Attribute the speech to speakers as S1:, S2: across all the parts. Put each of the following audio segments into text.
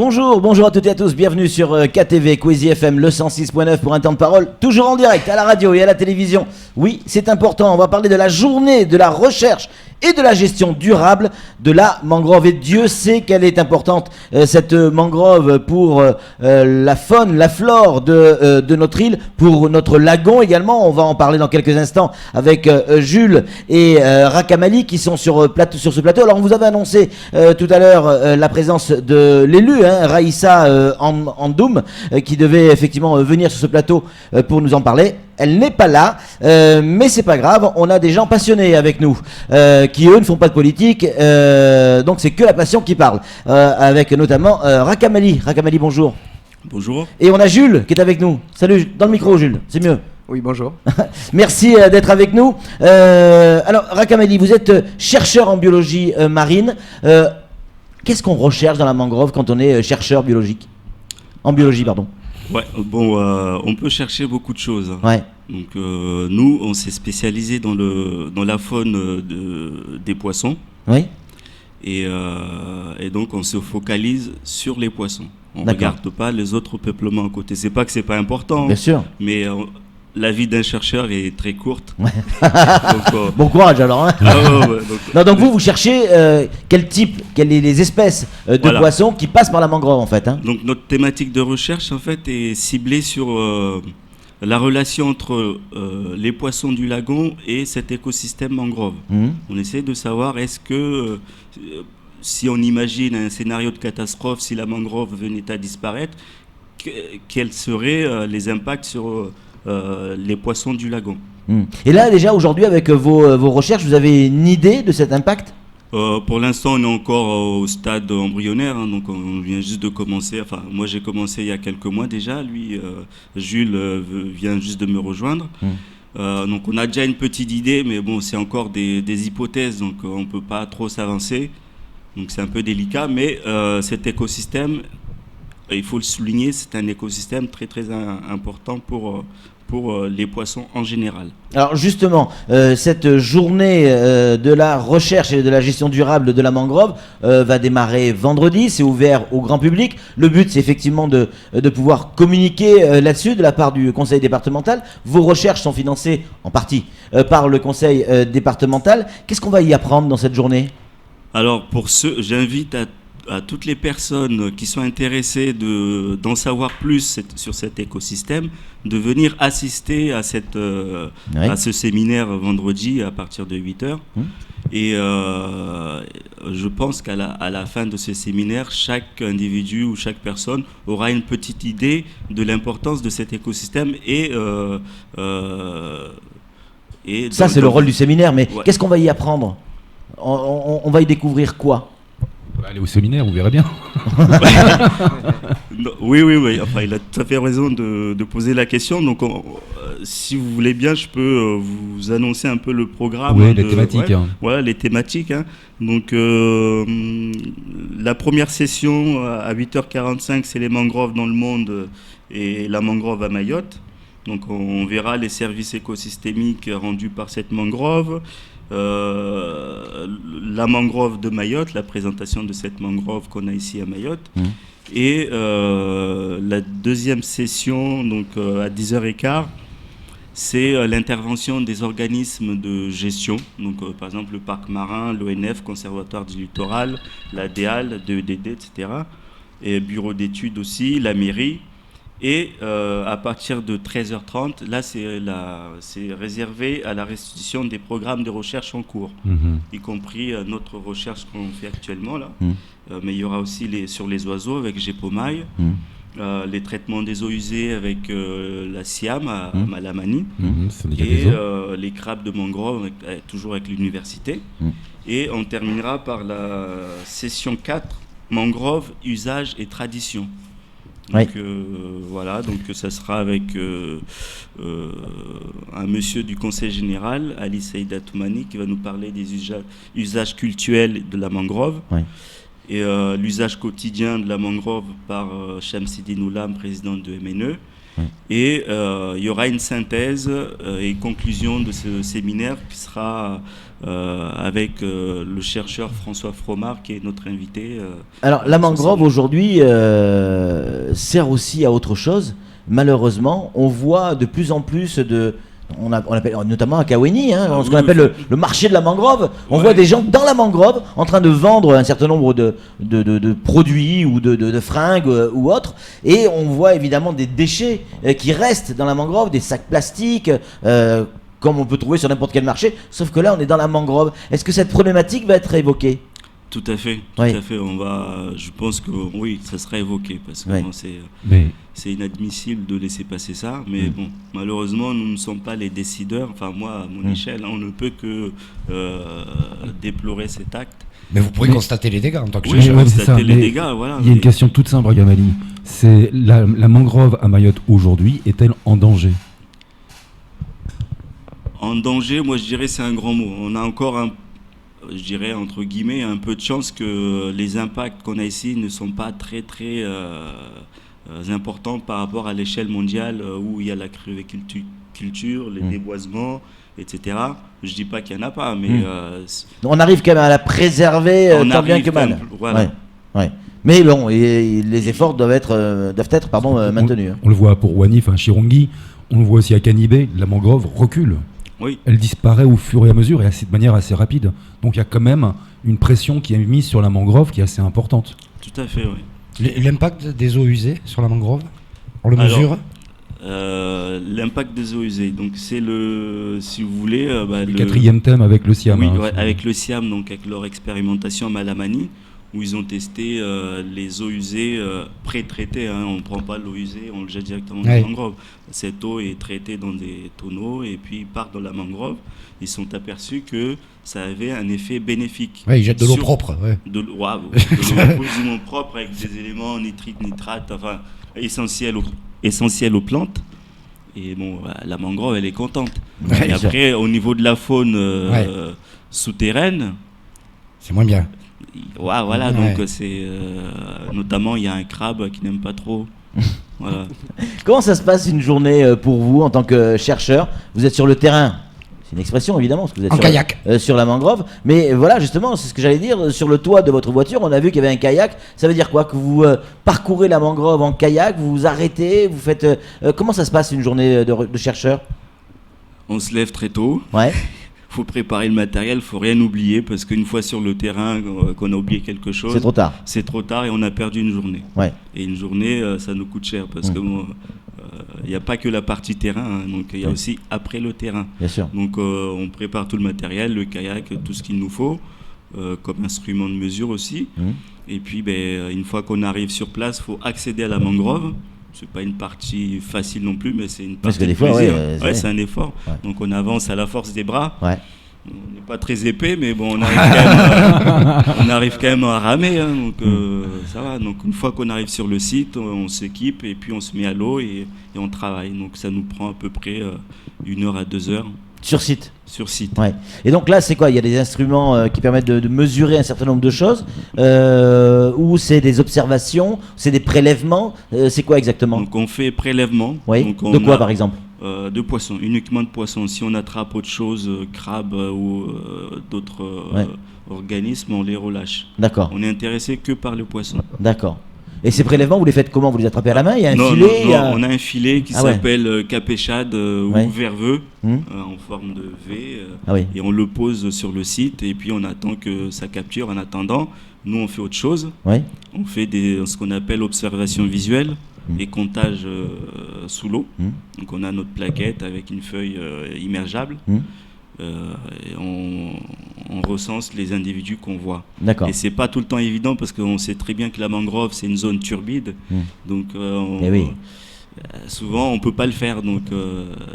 S1: Bonjour à toutes et à tous, bienvenue sur KTV, Kwezi FM, le 106.9 pour un temps de parole, toujours en direct à la radio et à la télévision. Oui, c'est important, on va parler de la journée de la recherche et de la gestion durable de la mangrove. Et Dieu sait qu'elle est importante, cette mangrove, pour la faune, la flore de notre île, pour notre lagon également. On va en parler dans quelques instants avec Jules et Rakamali qui sont sur ce plateau. Alors on vous avait annoncé tout à l'heure la présence de l'élu, Raïssa Andoum, qui devait effectivement venir sur ce plateau pour nous en parler. Elle n'est pas là, mais c'est pas grave, on a des gens passionnés avec nous, qui eux ne font pas de politique, donc c'est que la passion qui parle, avec notamment Rakamali. Rakamali, bonjour.
S2: Bonjour.
S1: Et on a Jules qui est avec nous. Salut, dans le micro Jules, c'est mieux.
S3: Oui, bonjour.
S1: Merci d'être avec nous. Alors Rakamali, vous êtes chercheur en biologie marine. Qu'est-ce qu'on recherche dans la mangrove quand on est chercheur biologique ? En biologie, pardon.
S2: Ouais, bon, on peut chercher beaucoup de choses.
S1: Ouais.
S2: Donc nous, on s'est spécialisé dans la faune des poissons.
S1: Oui.
S2: Et donc on se focalise sur les poissons. On ne regarde pas les autres peuplements à côté. C'est pas que c'est pas important.
S1: Bien sûr.
S2: Mais la vie d'un chercheur est très courte.
S1: Ouais.
S2: Donc,
S1: bon courage alors. Hein. Donc vous cherchez quelles les espèces de poissons qui passent par la mangrove en fait. Hein.
S2: Donc notre thématique de recherche en fait est ciblée sur la relation entre les poissons du lagon et cet écosystème mangrove. On essaie de savoir est-ce que si on imagine un scénario de catastrophe, si la mangrove venait à disparaître, quels seraient les impacts sur les poissons du lagon.
S1: Et là déjà aujourd'hui avec vos recherches, vous avez une idée de cet impact ?
S2: Pour l'instant on est encore au stade embryonnaire, donc on vient juste de commencer, enfin moi j'ai commencé il y a quelques mois déjà, lui Jules vient juste de me rejoindre. Donc on a déjà une petite idée, mais bon c'est encore des hypothèses, donc on ne peut pas trop s'avancer, donc c'est un peu délicat, mais cet écosystème, il faut le souligner, c'est un écosystème très très important pour les poissons en général.
S1: Alors justement, cette journée de la recherche et de la gestion durable de la mangrove va démarrer vendredi, c'est ouvert au grand public. Le but c'est effectivement de pouvoir communiquer là-dessus de la part du conseil départemental. Vos recherches sont financées en partie par le conseil départemental. Qu'est-ce qu'on va y apprendre dans cette journée ?
S2: Alors pour j'invite à toutes les personnes qui sont intéressées d'en savoir plus sur cet écosystème, de venir assister à ce séminaire vendredi à partir de 8h. Et je pense qu'à la fin de ce séminaire, chaque individu ou chaque personne aura une petite idée de l'importance de cet écosystème
S1: ça, c'est le rôle du séminaire, mais qu'est-ce qu'on va y apprendre ? On va y découvrir quoi ?
S4: Allez au séminaire, vous verrez bien.
S2: Oui, enfin, il a tout à fait raison de poser la question. Donc, si vous voulez bien, je peux vous annoncer un peu le programme.
S4: Oui, les thématiques.
S2: Voilà, les thématiques. Donc, la première session à 8h45, c'est les mangroves dans le monde et la mangrove à Mayotte. Donc, on verra les services écosystémiques rendus par cette mangrove. La mangrove de Mayotte, la présentation de cette mangrove qu'on a ici à Mayotte. Et la deuxième session, donc à 10h15, c'est l'intervention des organismes de gestion. Donc par exemple le parc marin, l'ONF, Conservatoire du littoral, la DEAL, DEDD, etc. Et bureau d'études aussi, la mairie. Et à partir de 13h30, là c'est réservé à la restitution des programmes de recherche en cours, y compris notre recherche qu'on fait actuellement là. Mais il y aura aussi sur les oiseaux avec Gepomaï, les traitements des eaux usées avec la SIAM à Malamani, et les crabes de mangrove toujours avec l'université. Et on terminera par la session 4, mangrove, usage et tradition. Donc voilà, donc ça sera avec un monsieur du conseil général, Ali Saïda Toumani, qui va nous parler des usages cultuels de la mangrove. et l'usage quotidien de la mangrove par Shamsidine Oulam, président de MNE. Et il y aura une synthèse et conclusion de ce séminaire qui sera avec le chercheur François Fromard, qui est notre invité.
S1: Alors, la mangrove aujourd'hui sert aussi à autre chose. Malheureusement, on voit de plus en plus on appelle notamment à Kaweni, ce qu'on appelle le marché de la mangrove. On voit des gens dans la mangrove en train de vendre un certain nombre de produits ou de fringues ou autres. Et on voit évidemment des déchets qui restent dans la mangrove, des sacs plastiques, comme on peut trouver sur n'importe quel marché. Sauf que là, on est dans la mangrove. Est-ce que cette problématique va être évoquée ?
S2: Tout à fait. Je pense que oui, ça sera évoqué parce que c'est inadmissible de laisser passer ça. Mais bon, malheureusement, nous ne sommes pas les décideurs. Enfin, moi, à mon échelle, on ne peut que déplorer cet acte.
S3: Mais vous pourrez constater les dégâts en tant que
S4: chercheur.
S2: Constater les dégâts, voilà.
S4: Il y a une question toute simple, Gamali. C'est la mangrove à Mayotte aujourd'hui est-elle en danger ?
S2: En danger, moi, je dirais c'est un grand mot. On a encore je dirais entre guillemets un peu de chance que les impacts qu'on a ici ne sont pas très importants par rapport à l'échelle mondiale où il y a la culture, les déboisements, etc. Je dis pas qu'il y en a pas, mais
S1: on arrive quand même à la préserver tant bien que mal.
S2: Voilà.
S1: Ouais. Mais bon, les efforts doivent être maintenus.
S4: On le voit pour Wanif, Chirongi, on le voit aussi à Kanibé, la mangrove recule.
S2: Oui.
S4: Elle disparaît au fur et à mesure et de manière assez rapide. Donc il y a quand même une pression qui est mise sur la mangrove qui est assez importante.
S2: Tout à fait, oui.
S3: L'impact des eaux usées sur la mangrove, on le mesure ?
S2: L'impact des eaux usées, donc c'est si vous voulez...
S4: le quatrième thème avec le SIAM.
S2: Oui, avec le SIAM, donc avec leur expérimentation à Malamani, où ils ont testé les eaux usées pré-traitées. On ne prend pas l'eau usée, on le jette directement dans la mangrove. Cette eau est traitée dans des tonneaux et puis part dans la mangrove. Ils sont aperçus que ça avait un effet bénéfique.
S3: Oui, ils jettent de l'eau propre.
S2: De l'eau plus ou moins propre avec des éléments nitrites, nitrates, enfin essentiels aux plantes. Et bon, la mangrove, elle est contente. Et après, au niveau de la faune souterraine...
S3: C'est moins bien.
S2: Voilà, donc c'est notamment il y a un crabe qui n'aime pas trop. Voilà.
S1: Comment ça se passe une journée pour vous en tant que chercheur ? Vous êtes sur le terrain, c'est une expression évidemment, parce que vous êtes
S3: kayak
S1: sur la mangrove. Mais voilà, justement, c'est ce que j'allais dire. Sur le toit de votre voiture, on a vu qu'il y avait un kayak. Ça veut dire quoi ? Que vous parcourez la mangrove en kayak, vous vous arrêtez, vous faites. Comment ça se passe une journée de chercheur ?
S2: On se lève très tôt.
S1: Ouais.
S2: Faut préparer le matériel, faut rien oublier parce qu'une fois sur le terrain qu'on a oublié quelque chose,
S1: c'est trop tard
S2: et on a perdu une journée.
S1: Ouais.
S2: Et une journée, ça nous coûte cher parce que il n'y a pas que la partie terrain, donc il y a aussi après le terrain.
S1: Bien sûr.
S2: Donc on prépare tout le matériel, le kayak, tout ce qu'il nous faut, comme instrument de mesure aussi. Et puis une fois qu'on arrive sur place, faut accéder à la mangrove. C'est pas une partie facile non plus, mais c'est une partie de plaisir. C'est un effort. Ouais. Donc on avance à la force des bras. Ouais. On n'est pas très épais, mais bon, on arrive quand même à ramer. Donc ça va. Donc une fois qu'on arrive sur le site, on s'équipe et puis on se met à l'eau et on travaille. Donc ça nous prend à peu près 1 heure à 2 heures.
S1: Sur site.
S2: Sur site.
S1: Ouais. Et donc là, c'est quoi ? Il y a des instruments qui permettent de mesurer un certain nombre de choses, ou c'est des observations, c'est des prélèvements, c'est quoi exactement ?
S2: Donc on fait prélèvement.
S1: Oui.
S2: Donc
S1: de quoi par exemple ?
S2: De poissons, uniquement de poissons. Si on attrape autre chose, crabes ou d'autres organismes, on les relâche.
S1: D'accord.
S2: On est intéressé que par le poisson.
S1: D'accord. Et ces prélèvements, vous les faites comment ? Vous les attrapez à la main ? Il y a un filet ?
S2: Non, on a un filet qui s'appelle capéchade ou verveux, en forme de V, et on le pose sur le site, et puis on attend que ça capture. En attendant, nous on fait autre chose. On fait ce qu'on appelle observation visuelle et comptage sous l'eau. Donc on a notre plaquette avec une feuille immergeable. Et on recense les individus qu'on voit.
S1: D'accord.
S2: Et c'est pas tout le temps évident parce qu'on sait très bien que la mangrove c'est une zone turbide, donc souvent on peut pas le faire. Donc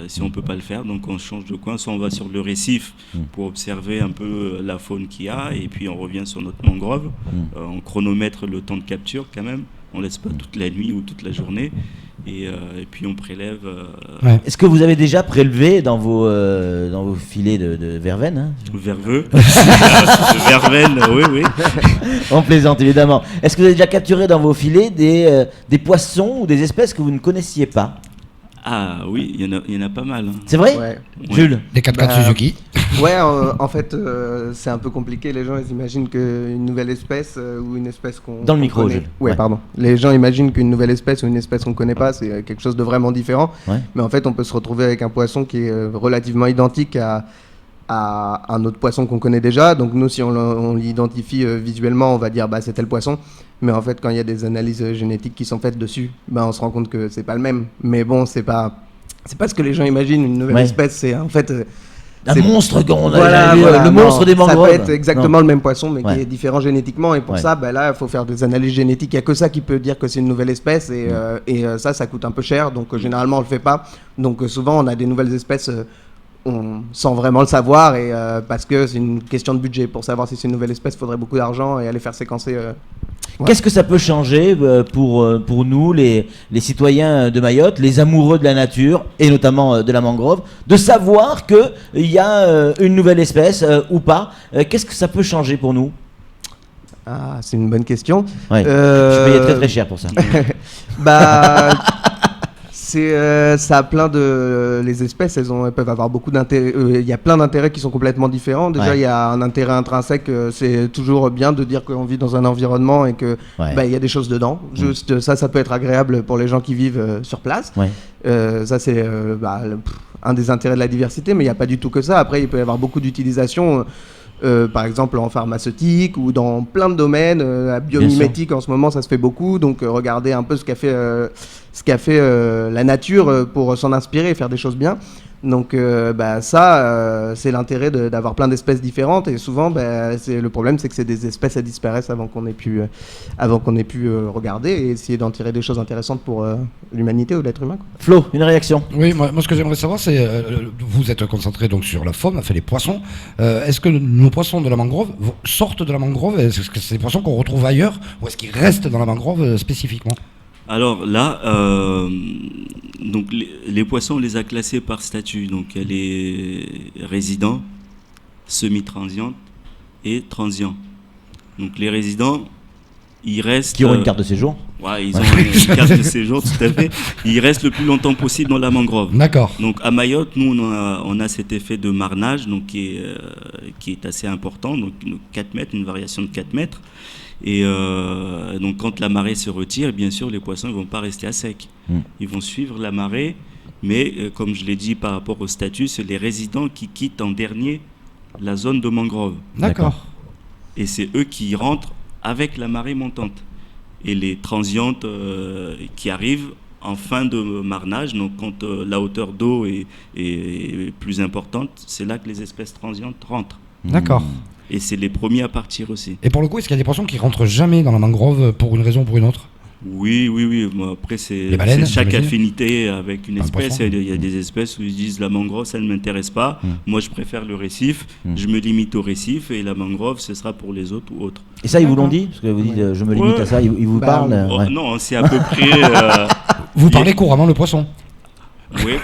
S2: si on peut pas le faire, donc on change de coin, soit on va sur le récif pour observer un peu la faune qu'il y a, et puis on revient sur notre mangrove. On chronomètre le temps de capture quand même. On laisse pas toute la nuit ou toute la journée. Et puis on prélève.
S3: Ouais.
S1: Est-ce que vous avez déjà prélevé dans vos filets de verveine, hein
S2: Verveux. De verveine, oui.
S1: On plaisante évidemment. Est-ce que vous avez déjà capturé dans vos filets des poissons ou des espèces que vous ne connaissiez pas?
S2: Ah oui, il y en a pas mal. Hein.
S1: C'est vrai?
S5: Ouais.
S1: Jules?
S3: Des 4x4 Suzuki.
S5: Ouais, en fait, c'est un peu compliqué. Les gens, ils imaginent qu'une nouvelle espèce ou une espèce qu'on
S1: Dans le
S5: qu'on
S1: micro,
S5: connaît.
S1: Jules.
S5: Ouais,
S1: Ouais.
S5: pardon. Les gens imaginent qu'une nouvelle espèce ou une espèce qu'on connaît pas, c'est quelque chose de vraiment différent.
S1: Ouais.
S5: Mais en fait, on peut se retrouver avec un poisson qui est relativement identique à un autre poisson qu'on connaît déjà. Donc nous, si on l'identifie visuellement, on va dire bah c'est tel poisson. Mais en fait, quand il y a des analyses génétiques qui sont faites dessus, bah on se rend compte que c'est pas le même. Mais bon, c'est pas ce que les gens imaginent. Une nouvelle
S1: Ouais.
S5: espèce, c'est en fait
S1: Un
S5: c'est-
S1: monstre, on a
S5: voilà,
S1: vu,
S5: voilà,
S1: le
S5: non,
S1: monstre des mangroves.
S5: Ça peut être exactement
S1: Non.
S5: le même poisson, mais
S1: Ouais.
S5: qui est différent génétiquement. Et pour
S1: Ouais.
S5: ça, bah là, il faut faire des analyses génétiques. Il n'y a que ça qui peut dire que c'est une nouvelle espèce. Et ça coûte un peu cher. Donc généralement, on le fait pas. Donc souvent, on a des nouvelles espèces. Sans vraiment le savoir, et parce que c'est une question de budget. Pour savoir si c'est une nouvelle espèce, il faudrait beaucoup d'argent et aller faire séquencer. Ouais.
S1: Qu'est-ce que ça peut changer pour nous, les citoyens de Mayotte, les amoureux de la nature, et notamment de la mangrove, de savoir qu'il y a une nouvelle espèce ou pas? Qu'est-ce que ça peut changer pour nous?
S5: Ah, c'est une bonne question.
S1: Ouais. Je payais très très cher pour ça.
S5: Bah, ça a plein de. Les espèces, elles peuvent avoir beaucoup d'intérêts. Il y a plein d'intérêts qui sont complètement différents. Déjà, il
S1: Ouais.
S5: y a un intérêt intrinsèque. C'est toujours bien de dire qu'on vit dans un environnement et que
S1: Ouais.
S5: bah, il y a des choses dedans. Juste ça peut être agréable pour les gens qui vivent sur place.
S1: Ouais.
S5: Ça, c'est un des intérêts de la diversité, mais il n'y a pas du tout que ça. Après, il peut y avoir beaucoup d'utilisations. Par exemple en pharmaceutique ou dans plein de domaines, la biomimétique en ce moment ça se fait beaucoup, donc regardez un peu ce qu'a fait la nature pour s'en inspirer et faire des choses bien. Donc c'est l'intérêt d'avoir plein d'espèces différentes, et souvent le problème c'est que c'est des espèces qui disparaissent avant qu'on ait pu regarder et essayer d'en tirer des choses intéressantes pour l'humanité ou l'être humain, quoi.
S1: Flo, une réaction?
S3: Oui, moi ce que j'aimerais savoir, c'est vous êtes concentré donc sur la faune, les poissons. Est-ce que nos poissons de la mangrove sortent de la mangrove? Est-ce que c'est des poissons qu'on retrouve ailleurs, ou est-ce qu'ils restent dans la mangrove spécifiquement?
S2: Alors là, donc les poissons, on les a classés par statut. Donc il y a les résidents, semi-transients et transients. Donc les résidents, ils restent...
S1: Qui ont une carte de séjour?
S2: Ouais, ils ont une carte de séjour, tout à fait. Ils restent le plus longtemps possible dans la mangrove.
S3: D'accord.
S2: Donc à Mayotte, nous, on a cet effet de marnage donc, qui est assez important. Donc 4 mètres, une variation de 4 mètres. Et donc quand la marée se retire, bien sûr, les poissons ne vont pas rester à sec. Ils vont suivre la marée, mais comme je l'ai dit par rapport au statut, c'est les résidents qui quittent en dernier la zone de mangrove.
S3: D'accord.
S2: Et c'est eux qui rentrent avec la marée montante. Et les transientes qui arrivent en fin de marnage, donc quand la hauteur d'eau est plus importante, c'est là que les espèces transientes rentrent.
S3: D'accord.
S2: Et c'est les premiers à partir aussi.
S3: Et pour le coup, est-ce qu'il y a des poissons qui rentrent jamais dans la mangrove pour une raison ou pour une autre?
S2: Oui. Bon, après, c'est
S3: Les baleines,
S2: chaque
S3: j'imagine.
S2: affinité avec une
S3: Un
S2: espèce.
S3: poisson.
S2: Il y a des espèces où ils disent la mangrove, ça ne m'intéresse pas. Moi, je préfère le récif. Je me limite au récif, et la mangrove, ce sera pour les autres ou autres.
S1: Et ça, ils vous l'ont dit? Parce que vous dites, je me limite
S2: Ouais.
S1: à ça, ils vous
S5: Bah,
S1: parlent?
S2: Oh,
S1: Ouais.
S2: non, c'est à peu près.
S3: Vous parlez couramment le poisson?
S2: Oui.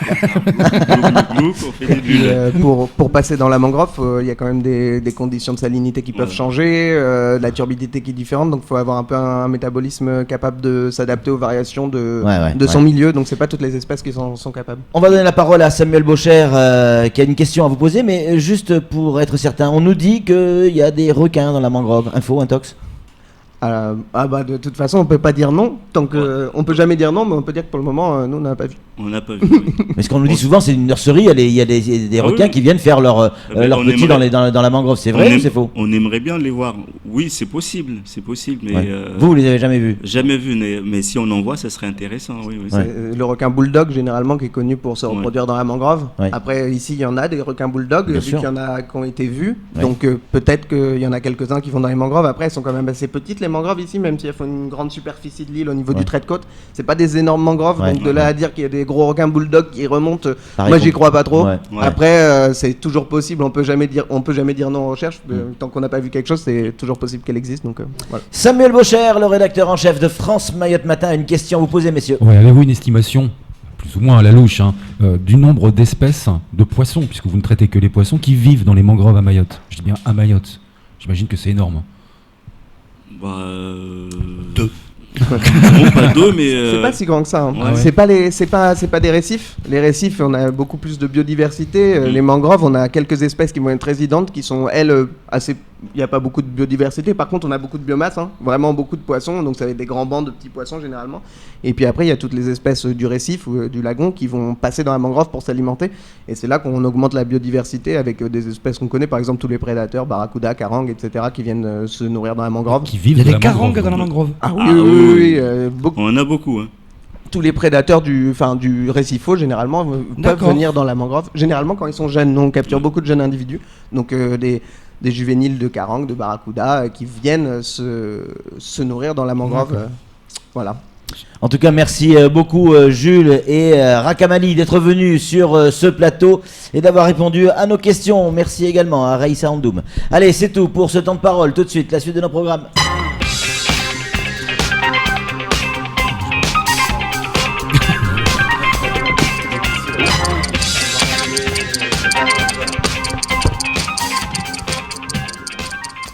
S2: Glouc, on fait des
S5: Et
S2: bulles.
S5: pour passer dans la mangrove, il y a quand même des conditions de salinité qui peuvent
S2: Ouais.
S5: changer, la turbidité qui est différente, donc il faut avoir un peu un métabolisme capable de s'adapter aux variations de son milieu, donc c'est pas toutes les espèces qui sont capables.
S1: On va donner la parole à Samuel Bocher qui a une question à vous poser, mais juste pour être certain, on nous dit qu'il y a des requins dans la mangrove. Info, intox?
S5: De toute façon on peut pas dire non, tant que on peut jamais dire non, mais on peut dire que pour le moment nous on n'a pas vu.
S2: On n'a pas vu. Oui.
S1: Mais ce qu'on nous dit souvent, c'est une nurserie, il y a des
S2: Ah
S1: requins
S2: oui.
S1: qui viennent faire leur
S2: on
S1: petit
S2: aimerait-
S1: dans la mangrove. C'est vrai ou c'est faux?
S2: On aimerait bien les voir. Oui, c'est possible, mais
S1: Ouais. Vous les avez jamais vus?
S2: jamais vu. Mais si on en voit, ça serait intéressant. Oui.
S1: Ouais.
S5: C'est le requin bulldog généralement qui est connu pour se reproduire dans la mangrove.
S1: Ouais.
S5: Après ici il y en a des requins bulldog,
S1: Bien
S5: vu
S1: sûr.
S5: qu'il y en a qui ont été vus,
S1: Ouais.
S5: donc peut-être qu'il y en a quelques-uns qui vont dans les mangroves. Après elles sont quand même assez petites les mangroves ici, même s'il faut une grande superficie de l'île au niveau du trait de côte, c'est pas des énormes mangroves. Donc de là à dire qu'il y a des gros requins bulldogs qui remontent, moi j'y crois pas trop. Après, c'est toujours possible. On peut jamais dire non aux recherches. Tant qu'on n'a pas vu quelque chose, c'est toujours possible qu'elle existe. Donc voilà.
S1: Samuel Baucher, le rédacteur en chef de France Mayotte Matin, a une question à vous poser, messieurs.
S4: Ouais, avez-vous une estimation, plus ou moins à la louche, du nombre d'espèces de poissons, puisque vous ne traitez que les poissons, qui vivent dans les mangroves à Mayotte? Je dis bien à Mayotte. J'imagine que c'est énorme.
S2: Deux. Non, pas deux, mais
S5: c'est pas si grand que ça. Hein.
S2: Ouais.
S5: C'est pas des récifs. Les récifs, on a beaucoup plus de biodiversité. Les mangroves, on a quelques espèces qui vont être résidentes, qui sont elles assez. Il n'y a pas beaucoup de biodiversité. Par contre, on a beaucoup de biomasse, vraiment beaucoup de poissons. Donc ça va être des grands bancs de petits poissons généralement. Et puis après, il y a toutes les espèces du récif ou du lagon qui vont passer dans la mangrove pour s'alimenter. Et c'est là qu'on augmente la biodiversité avec des espèces qu'on connaît, par exemple tous les prédateurs, barracuda, carangues, etc., qui viennent se nourrir dans la mangrove.
S3: Il y a des carangues dans la mangrove.
S5: Ah oui, beaucoup.
S2: On en a beaucoup.
S5: Tous les prédateurs du récifaux, généralement, peuvent venir dans la mangrove. Généralement, quand ils sont jeunes, on capture beaucoup de jeunes individus. Donc des juvéniles de carangues, de barracuda, qui viennent se nourrir dans la mangrove. Voilà.
S1: En tout cas, merci beaucoup Jules et Rakamali d'être venus sur ce plateau et d'avoir répondu à nos questions. Merci également à Raïssa Andoum. Allez, c'est tout pour ce temps de parole. Tout de suite, la suite de nos programmes.